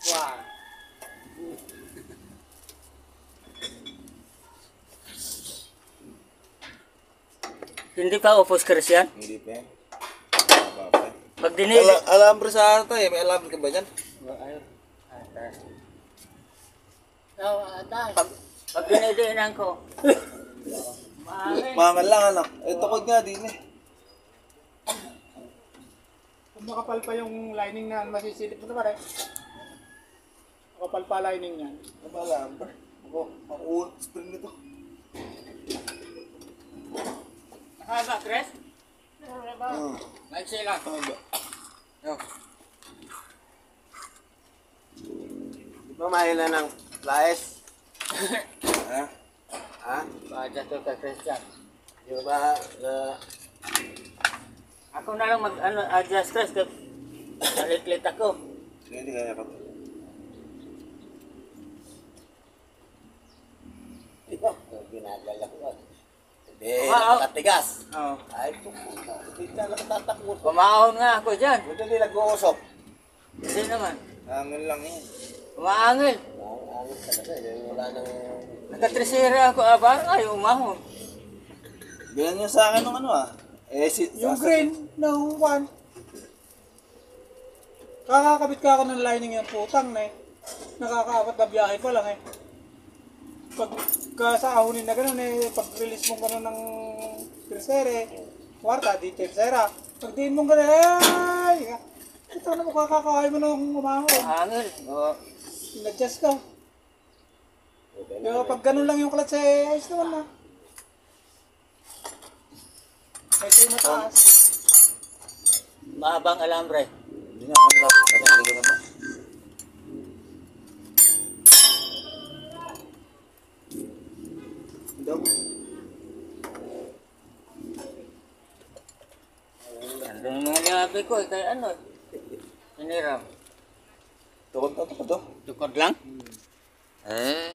Wow. Hindi pa upos Christian? Hindi pa yan. Pag dinili... Alambre sa ata eh. May alambre ka ba dyan? Pag dinidiinan ko. Maangin. Mangal lang anak. Eh tukod nga din eh. Kung makapal pa yung lining na masisilip mo na pare. Makapal pa lining yan. Ano ba alambre? Ako, spring nito. Haba, Chris? Maiksi lang. Haba. Oh. Di ba mahila ng laes? Ha? Ha? Adjust ko kay Christian. Di ba Ako na lang adjust Chris. Naliklit ako. Hindi kaya ka. Di ba? Ginagala ko. Hindi, nakatigas. Oo. Ay, hindi na nakatatakbo. Umahon nga ako dyan. Buti hindi nag-uusok. Hindi naman. Hangin lang yan. Umaangil. Hangin talaga. Wala nang... Nagkatrisira ako. Parang ayaw umahon. Ganyan nyo sa akin ng ano ah. Eh, Yung green ng 1. Kakakabit ka ako ng lining yung putang na eh. Nakakaapat na biyahe pa lang eh. Pag sa ahonin na gano'n eh, pag-release mo gano'n ng tercere, kwarta, di tercera. Pag diin mo gano'n, ay! Ito na mo kakakahay mo nung umahon. Umaangil. Oo. In-adjust ka. Pero pag gano'n lang yung clutch eh, ayos naman na. Ito yung mataas. Mahabang alambre. Hindi na, ang lang. Hindi ko naman. Daw. Ano yung mga labi ko eh, kaya ano eh. Hiniram. Tukod na tukod to. Tukod lang? Eh.